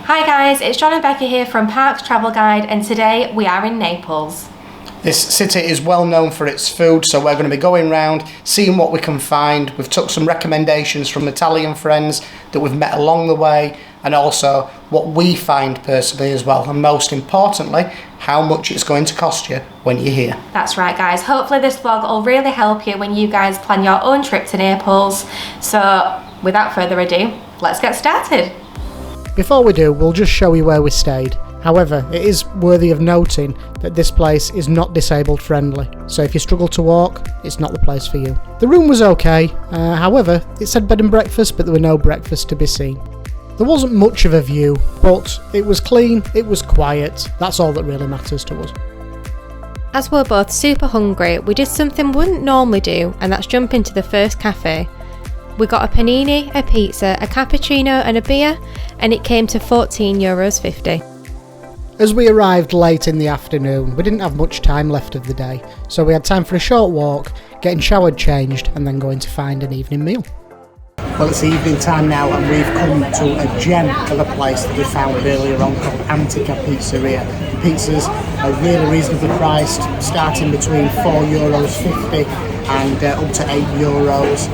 Hi guys, it's John and Becca here from Parks Travel Guide, and today we are in Naples. This city is well known for its food, so we're going to be going around, seeing what we can find. We've took some recommendations from Italian friends that we've met along the way, and also what we find personally as well, and most importantly, how much it's going to cost you when you're here. That's right guys, hopefully this vlog will really help you when you guys plan your own trip to Naples. So without further ado, let's get started. Before we do, we'll just show you where we stayed. However, it is worthy of noting that this place is not disabled friendly, so if you struggle to walk, it's not the place for you. The room was okay, however, it said bed and breakfast, but there were no breakfast to be seen. There wasn't much of a view, but it was clean, it was quiet, that's all that really matters to us. As we're both super hungry, we did something we wouldn't normally do, and that's jump into the first cafe. We got a panini, a pizza, a cappuccino and a beer, and it came to €14.50. As we arrived late in the afternoon, we didn't have much time left of the day, so we had time for a short walk, getting showered, changed, and then going to find an evening meal. Well, it's evening time now, and we've come to a gem of a place that we found earlier on called Antica Pizzeria. The pizzas are really reasonably priced, starting between €4.50 and up to €8.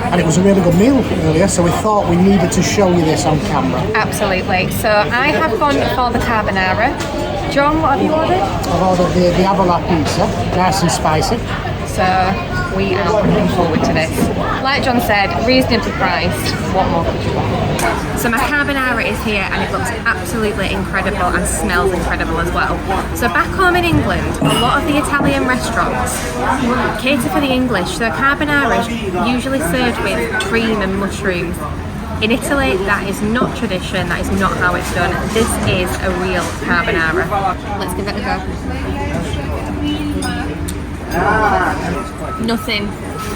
And it was a really good meal earlier, so we thought we needed to show you this on camera. Absolutely. So I have gone for the carbonara. John, what have you ordered? I've ordered the Diavola pizza, nice and spicy. So we are looking forward to this. Like John said, reasonably priced. What more could you want? So my carbonara is here and it looks absolutely incredible and smells incredible as well. So back home in England, a lot of the Italian restaurants cater for the English. So carbonara is usually served with cream and mushrooms. In Italy, that is not tradition, that is not how it's done. This is a real carbonara. Let's give it a go. Nothing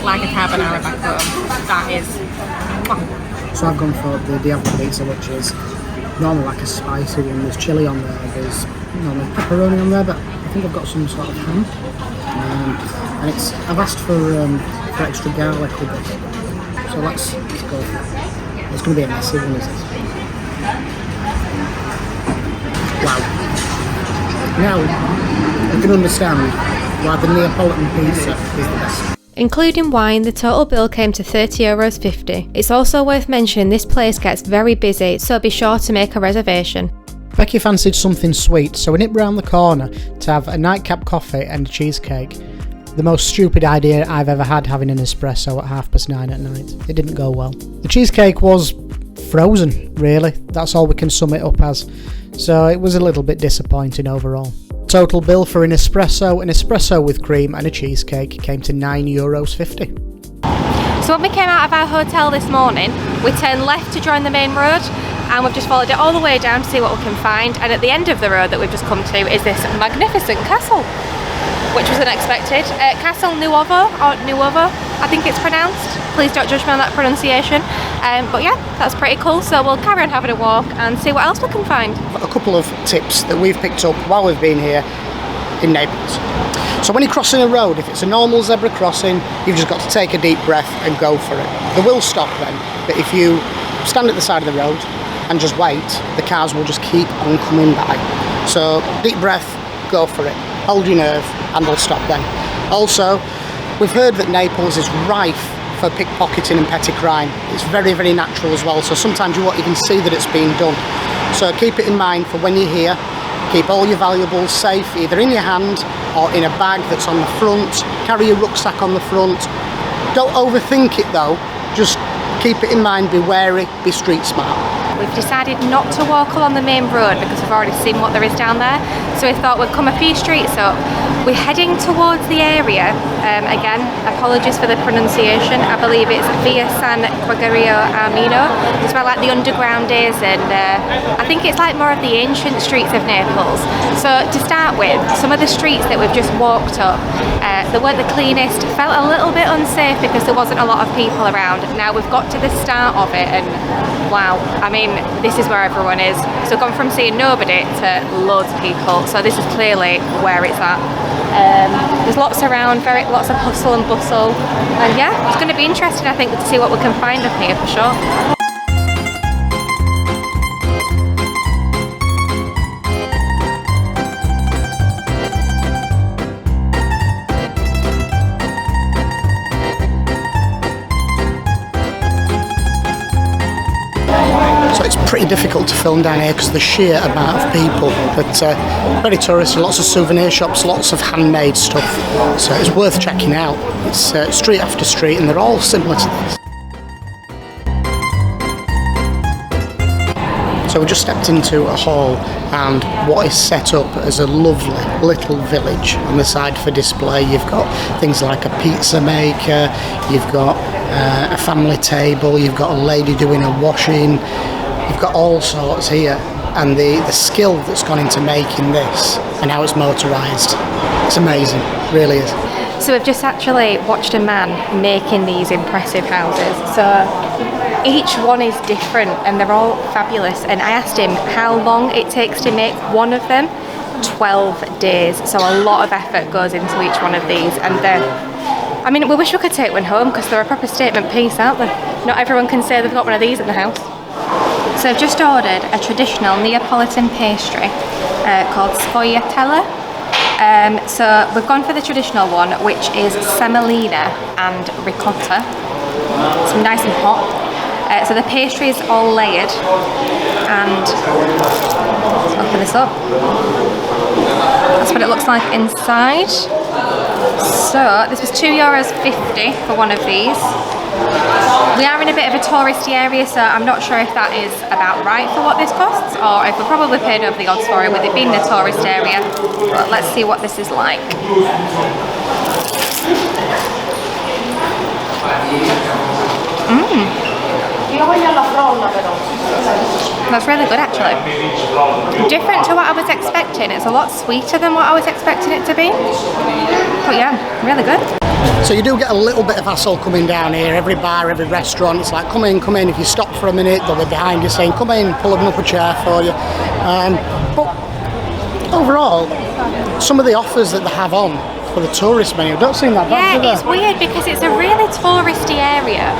like a carbonara back home. That is... So I've gone for the Diavola pizza, which is normally like a spicy one. There's chilli on there, there's normally pepperoni on there, but I think I've got some sort of ham. And I've asked for extra garlic with this. So let's go for it. It's going to be a messy one, is this? Wow. Now, I can understand why the Neapolitan pizza is the best. Including wine, the total bill came to €30.50. It's also worth mentioning this place gets very busy, so be sure to make a reservation. Becky fancied something sweet, so we nipped round the corner to have a nightcap coffee and a cheesecake. The most stupid idea I've ever had, having an espresso at 9:30 at night. It didn't go well. The cheesecake was frozen, really. That's all we can sum it up as. So it was a little bit disappointing overall. Total bill for an espresso with cream and a cheesecake came to €9.50. So when we came out of our hotel this morning, we turned left to join the main road, and we've just followed it all the way down to see what we can find. And at the end of the road that we've just come to is this magnificent castle, which was unexpected. Castle Nuovo, or Nuovo, I think it's pronounced. Please don't judge me on that pronunciation. But yeah, that's pretty cool. So we'll carry on having a walk and see what else we can find. A couple of tips that we've picked up while we've been here in Naples. So when you're crossing a road, if it's a normal zebra crossing, you've just got to take a deep breath and go for it. They will stop then, but if you stand at the side of the road and just wait, the cars will just keep on coming by. So deep breath, go for it. Hold your nerve and they'll stop then. Also, we've heard that Naples is rife for pickpocketing and petty crime. It's very, very natural as well, so sometimes you won't even see that it's being done. So keep it in mind for when you're here. Keep all your valuables safe, either in your hand or in a bag that's on the front. Carry your rucksack on the front. Don't overthink it though, just keep it in mind, be wary, be street smart. We've decided not to walk along the main road because we've already seen what there is down there. So we thought we'd come a few streets up. We're heading towards the area. Again, apologies for the pronunciation. I believe it's Via San Gregorio Armino. It's where like the underground is, and I think it's like more of the ancient streets of Naples. So to start with, some of the streets that we've just walked up, they weren't the cleanest. Felt a little bit unsafe because there wasn't a lot of people around. Now we've got to the start of it and wow, I mean, this is where everyone is. So gone from seeing nobody to loads of people. So this is clearly where it's at. There's lots around, lots of hustle and bustle. And yeah, it's going to be interesting, I think, to see what we can find up here for sure. difficult to film down here because of the sheer amount of people. But very touristy, lots of souvenir shops, lots of handmade stuff. So it's worth checking out. It's street after street, and they're all similar to this. So we just stepped into a hall, and what is set up as a lovely little village on the side for display. You've got things like a pizza maker, you've got a family table, you've got a lady doing a washing, you've got all sorts here, and the skill that's gone into making this and how it's motorised, it's amazing, it really is. So we've just actually watched a man making these impressive houses. So each one is different and they're all fabulous. And I asked him how long it takes to make one of them. 12 days. So a lot of effort goes into each one of these. And I mean, we wish we could take one home because they're a proper statement piece, aren't they? Not everyone can say they've got one of these in the house. So I've just ordered a traditional Neapolitan pastry called sfogliatella. So we've gone for the traditional one, which is semolina and ricotta. It's nice and hot. So the pastry is all layered, and let's open this up. That's what it looks like inside. So this was €2.50 for one of these. We are in a bit of a touristy area, so I'm not sure if that is about right for what this costs, or if we probably paid over the odds for it with it being the tourist area. But let's see what this is like. That's really good, actually. Different to what I was expecting. It's a lot sweeter than what I was expecting it to be. But yeah, really good. So you do get a little bit of hassle coming down here. Every bar, every restaurant, it's like, come in, come in. If you stop for a minute, they'll be behind you saying, come in, pulling up a chair for you. But overall, some of the offers that they have on for the tourist menu don't seem that bad, do they? It's weird because it's a really touristy area,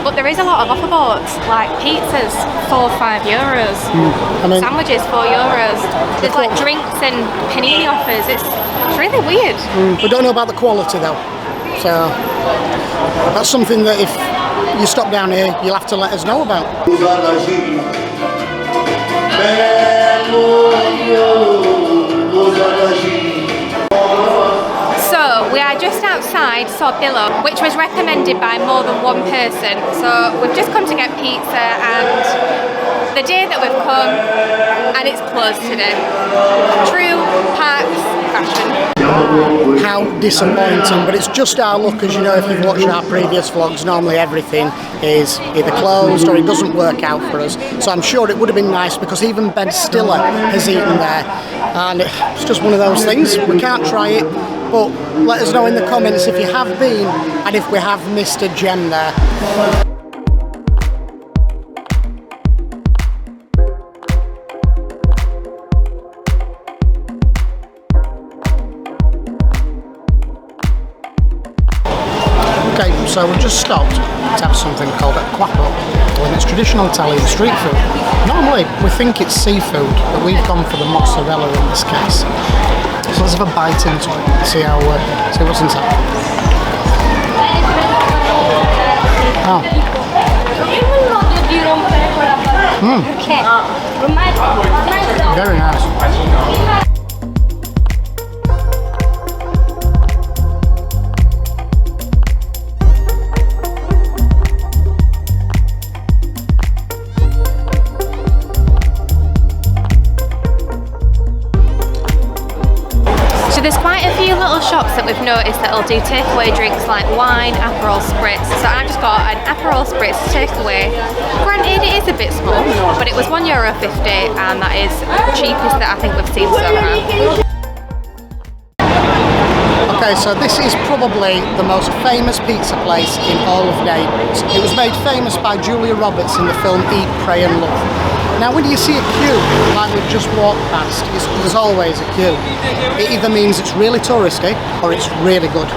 but there is a lot of offer boards, like pizzas, €4 or €5. I mean, sandwiches, €4. There's like drinks and panini offers. It's really weird. We don't know about the quality though. So that's something that if you stop down here, you'll have to let us know about. So we are just outside Sorbillo, which was recommended by more than one person. So we've just come to get pizza, and the day that we've come, and it's closed today. True Parks fashion. How disappointing, but it's just our luck, as you know if you've watched our previous vlogs. Normally everything is either closed or it doesn't work out for us, so I'm sure it would have been nice because even Ben Stiller has eaten there, and it's just one of those things. We can't try it, but let us know in the comments if you have been and if we have missed a gem there. Okay, so we've just stopped to have something called a quapo, and it's traditional Italian street food. Normally we think it's seafood, but we've gone for the mozzarella in this case. So let's have a bite into it and see what's inside. Oh. Very nice. So there's quite a few little shops that we've noticed that'll do takeaway drinks like wine, Aperol Spritz. So I've just got an Aperol Spritz takeaway. Granted, it is a bit small, but it was €1.50, and that is the cheapest that I think we've seen so far. Okay, so this is probably the most famous pizza place in all of Naples. It was made famous by Julia Roberts in the film Eat, Pray and Love. Now when you see a queue, like we've just walked past, there's always a queue. It either means it's really touristy or it's really good.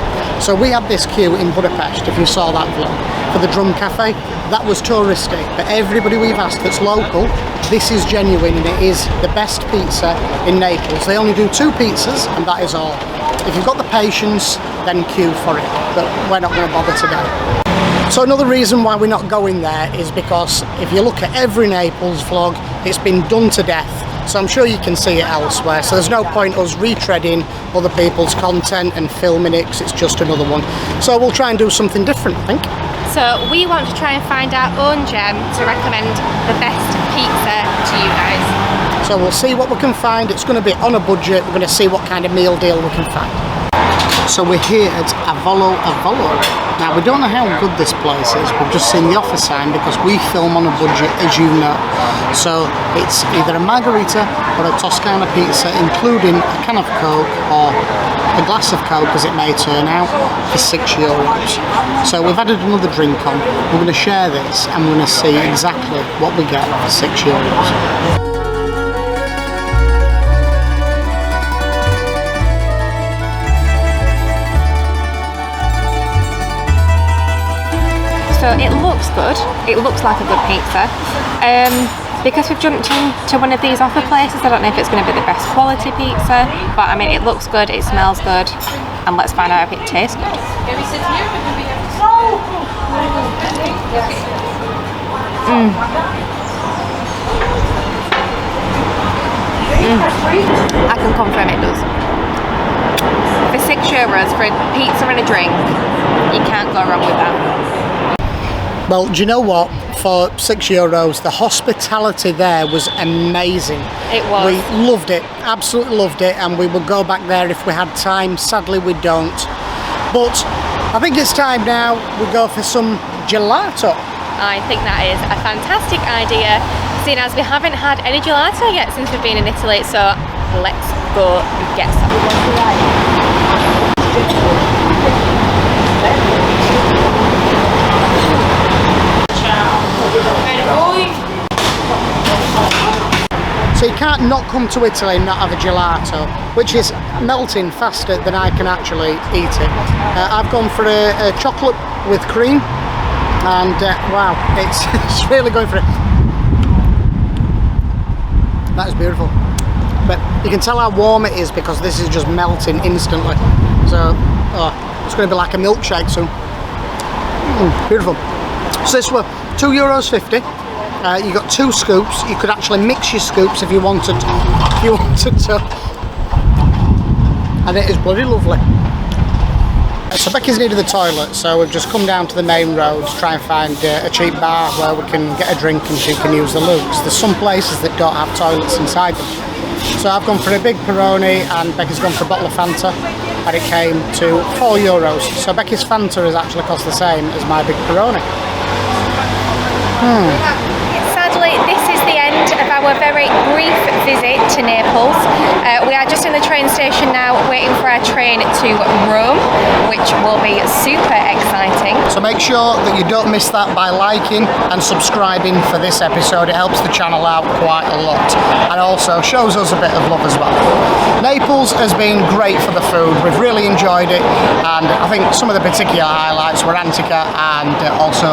So we had this queue in Budapest, if you saw that vlog, for the Drum Cafe. That was touristy, but everybody we've asked that's local, this is genuine and it is the best pizza in Naples. They only do 2 pizzas and that is all. If you've got the patience, then queue for it, but we're not going to bother today. So another reason why we're not going there is because if you look at every Naples vlog, it's been done to death. So I'm sure you can see it elsewhere. So there's no point us retreading other people's content and filming it, because it's just another one. So we'll try and do something different, I think. So we want to try and find our own gem to recommend the best pizza to you guys. So we'll see what we can find. It's going to be on a budget. We're going to see what kind of meal deal we can find. So we're here at Avolo. Now we don't know how good this place is. We've just seen the offer sign because we film on a budget, as you know. So it's either a margarita or a Toscana pizza, including a can of Coke or a glass of Coke, as it may turn out, for €6. So we've added another drink on. We're going to share this and we're going to see exactly what we get for €6. So it looks good. It looks like a good pizza. Because we've jumped into one of these offer places, I don't know if it's going to be the best quality pizza, but I mean, it looks good, it smells good, and let's find out if it tastes good. I can confirm it does. For €6 for a pizza and a drink, you can't go wrong with that. Well, do you know what? For €6, the hospitality there was amazing. It was. We loved it, absolutely loved it, and we would go back there if we had time. Sadly, we don't. But I think it's time now we go for some gelato. I think that is a fantastic idea, seeing as we haven't had any gelato yet since we've been in Italy, so let's go get some. So you can't not come to Italy and not have a gelato, which is melting faster than I can actually eat it. I've gone for a chocolate with cream, and wow, it's really going for it. That is beautiful. But you can tell how warm it is because this is just melting instantly. So it's going to be like a milkshake soon. Beautiful. So this were €2.50. You got 2 scoops. You could actually mix your scoops if you wanted. To. And it is bloody lovely. So Becky's needed the toilet, so we've just come down to the main road to try and find a cheap bar where we can get a drink and she can use the loo. There's some places that don't have toilets inside them. So I've gone for a big Peroni and Becky's gone for a bottle of Fanta, and it came to €4. So Becky's Fanta has actually cost the same as my big Peroni. Sadly, this is the end of our very brief visit to Naples. We are just in the train station now, waiting for our train to Rome, which will be super exciting. So make sure that you don't miss that by liking and subscribing for this episode. It helps the channel out quite a lot, and also shows us a bit of love as well. Naples has been great for the food. We've really enjoyed it, and I think some of the particular highlights were Antica and also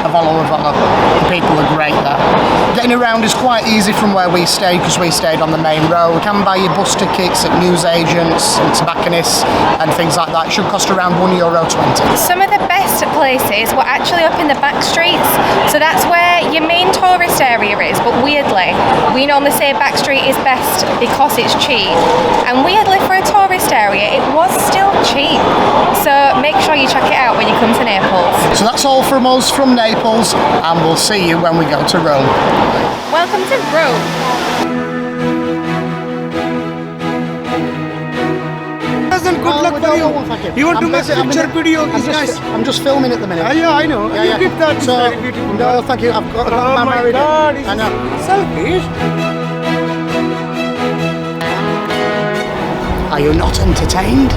Avolo. The people are great there. Getting around is quite easy from where we stayed because we stayed on the main road. You can buy your bus tickets at newsagents and tobacconists and things like that. It should cost around €1.20. Some of the best places were actually up in the backstreets, so that's where your main tourist area is, but weirdly, we normally say backstreet is best because it's cheap, and weirdly for a tourist area, it was still cheap. So make sure you check it out when you come to Naples. So that's all from us from Naples, and we'll see you when we go to Rome. Welcome to Rome. Good luck for you. You want to make a picture video? It's nice. I'm just filming at the minute. Yeah, I know. Yeah, You did that. So, It's very beautiful. no, thank you. I've got Oh my my married. God! I know. Selfish. Are you not entertained?